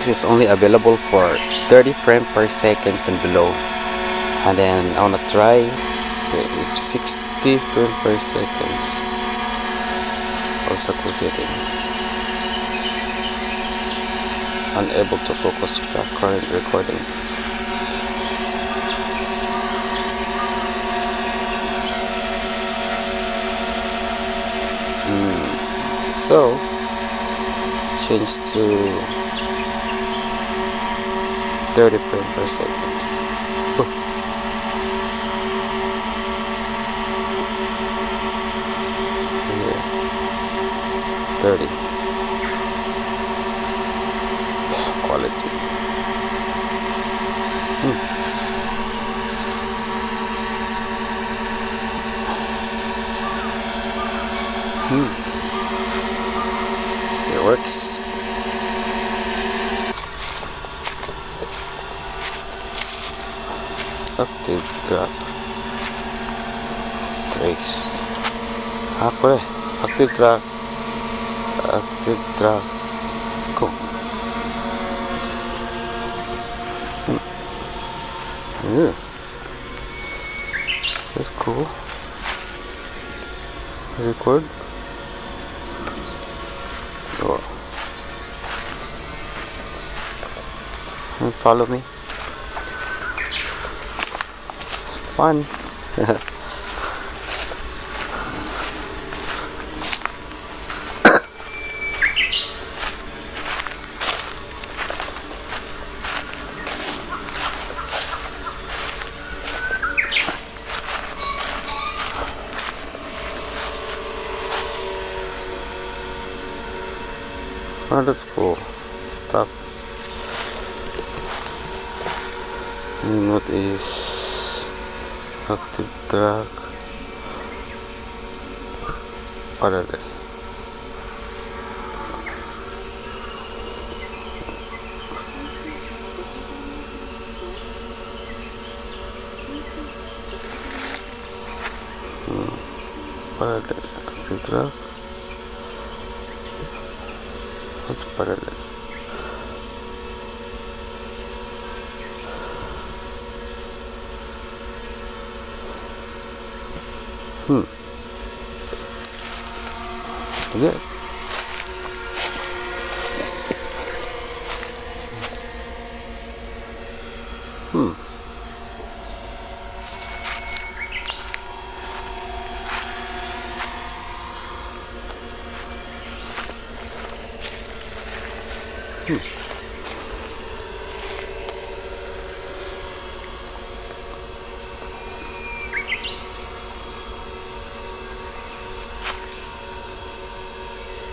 This is only available for 30 frames per second and below. And then I wanna try 60 frames per second. Obstacle settings. Unable to focus current recording. So change to 30 frames per second. Here, 30. Quality. It works. Active drop. Trace. Apa deh? Active drop. Active drop. Go. Yeah. That's cool. Record. Oh. And follow me. It's fun. Oh, that's cool. Stop. And what is active track? Parallel. Parallel. Active track. What's parallel? Yeah.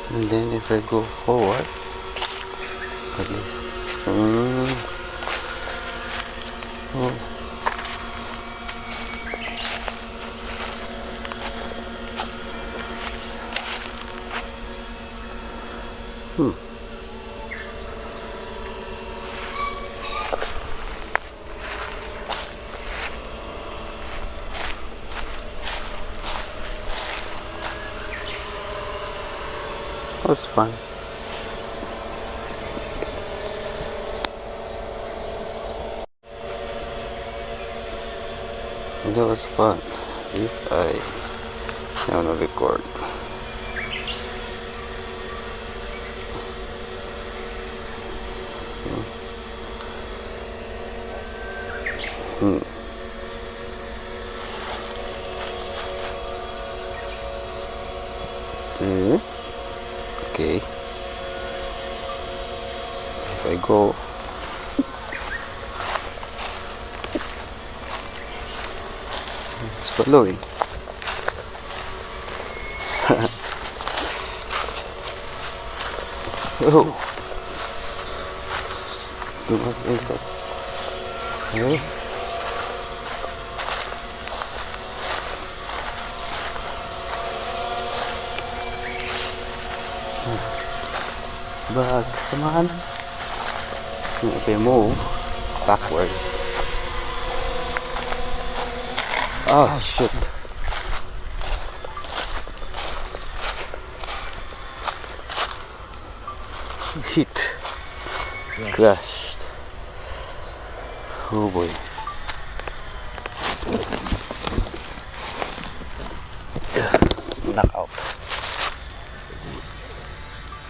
And then if I go forward, like this. Oh. That was fun. That was fun. If I want to record. Okay. If I go it's following. Oh, do not say that. Okay. But come on, if I move backwards. Oh shit. Hit. Yeah. crashed. Oh boy. Knock out.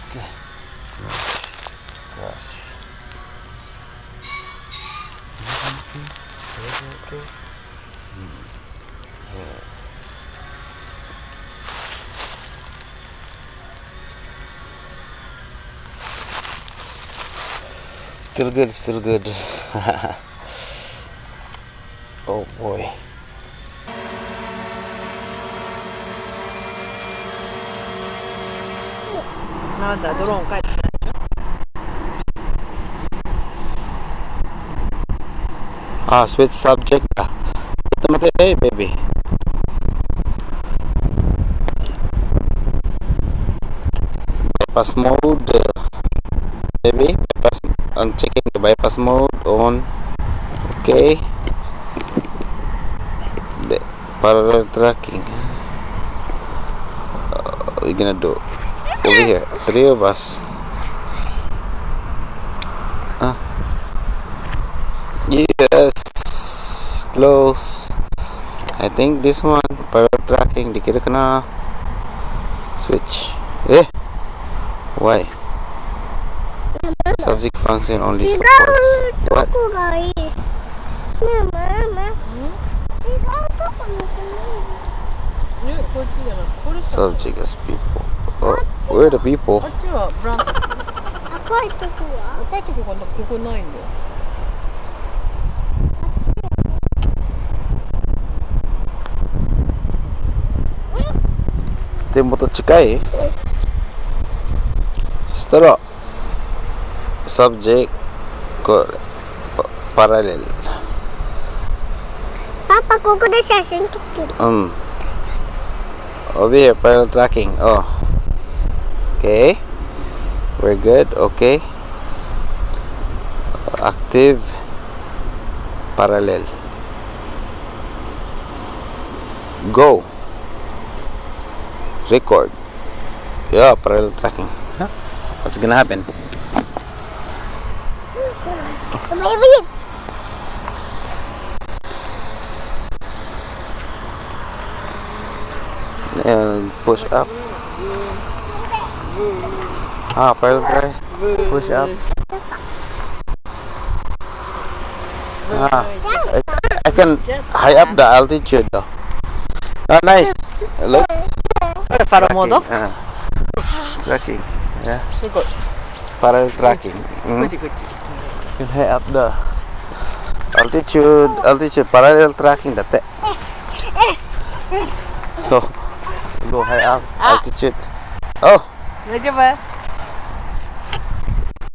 Okay. Crash. Okay. Yeah. Still good, still good. Oh boy. Nada, drone 帰ってきた。Switch subject. Hey, baby. Bypass mode. Baby. Bypass. I'm checking the bypass mode on. Okay. The parallel tracking. We're gonna do over here. 3 of us. Yes, close. I think this one parallel tracking. Di kira kana switch. Why? Subject function only supports. What? Subject as people. Oh, where are the people? あっちはブランコ。赤いとこは？赤いとこがここないんだよ。手元近い？そしたら subject これパラレル。パパここで写真撮ってる。Over here parallel tracking. Oh. Okay. We're good. Okay. Active parallel. Go. Record. Yeah, parallel tracking. Huh? What's gonna happen? And push up. Parallel try. Push up. I can high up the altitude though. Oh, nice. Look. Para modo? Tracking. Yeah. Parallel tracking. You can high up the altitude parallel tracking dati. So go high up altitude. Oh. Medyo ba?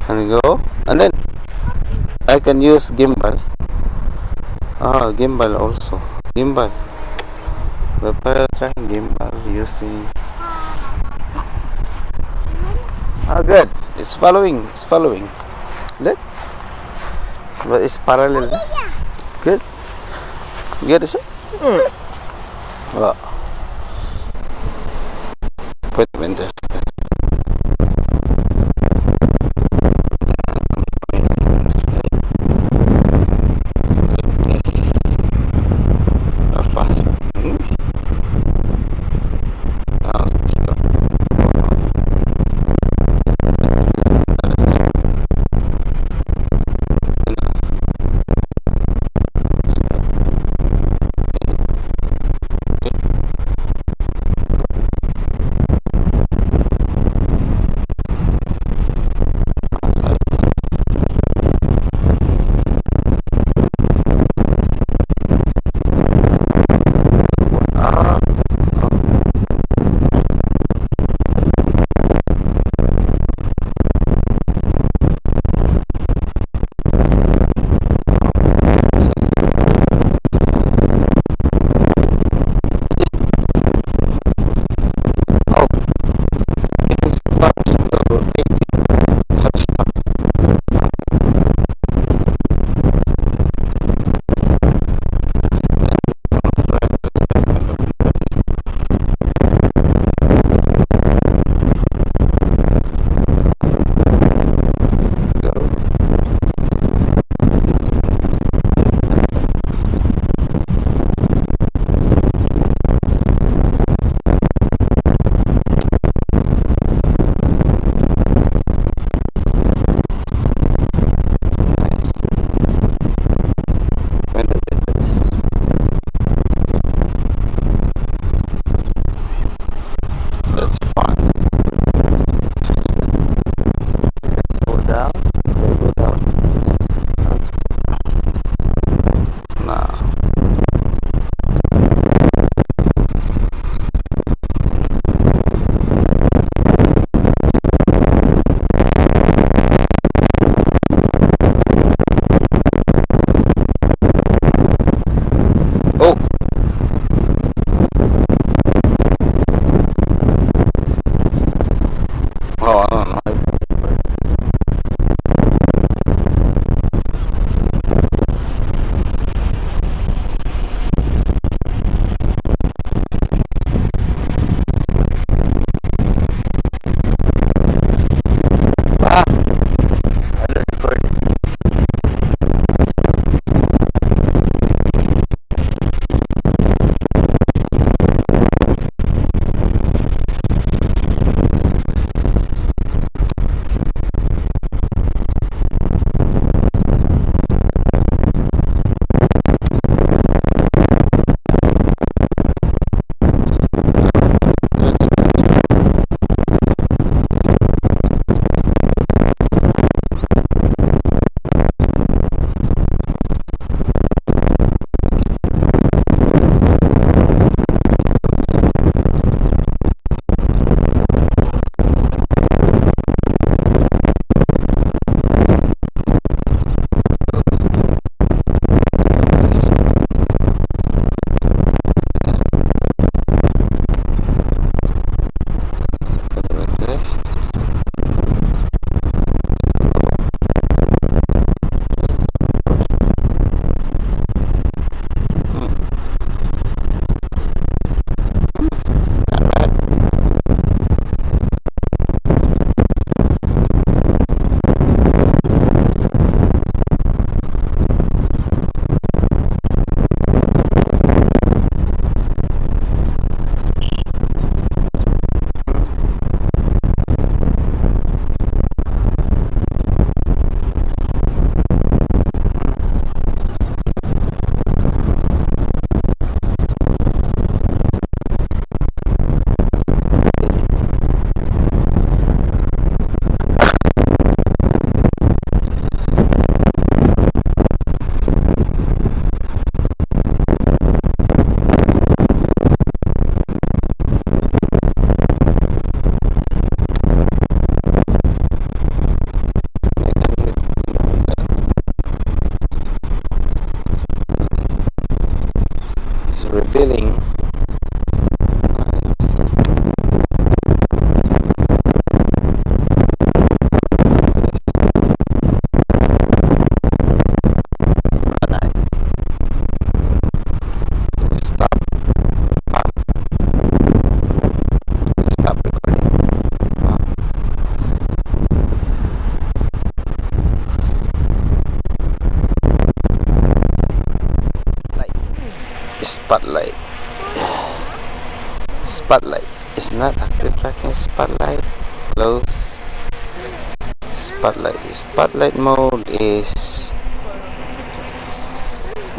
And go. And then I can use gimbal. Gimbal also. Gimbal. The parallel tracking gimbal using. Good. It's following. It's following. Look. But it's parallel. Good. Good, is it? Put them in there. Fast. Spotlight. Spotlight. It's not active tracking. Spotlight. Close. Spotlight. Spotlight mode is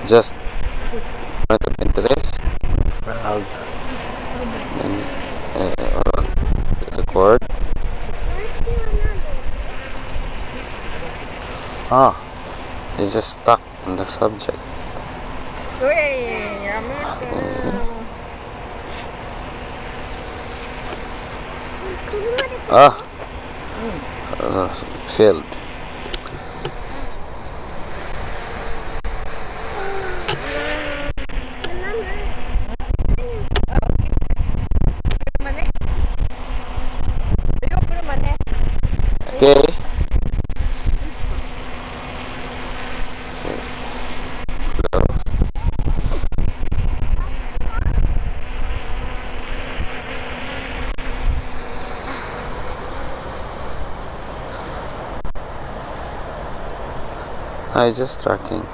just point of interest. And record. Ah, it's just stuck on the subject. Ah, failed. Okay. I just tracking.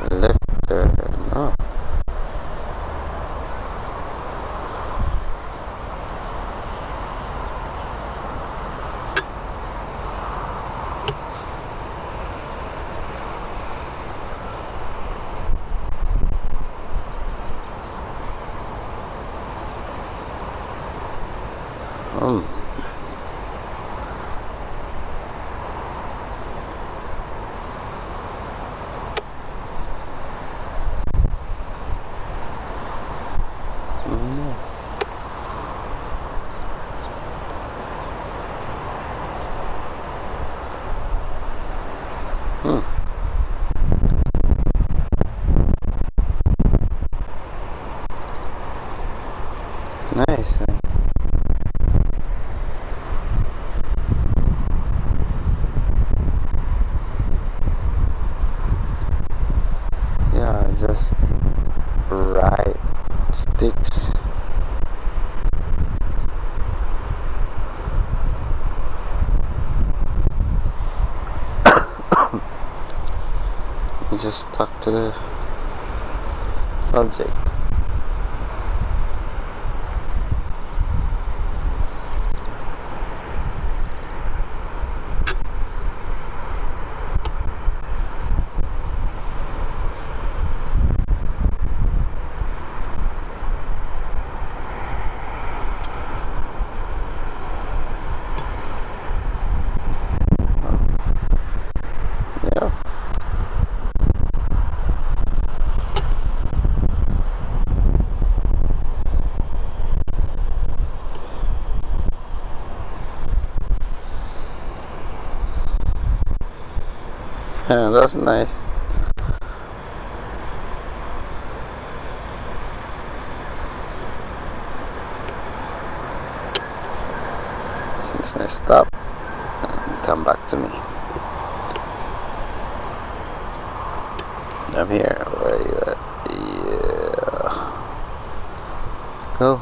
Left there, no. Nice. Yeah, just right sticks. You just stuck to the subject. Yeah. Yeah, that's nice. Next nice stop and come back to me. I'm here. Where are you at? Yeah. Go.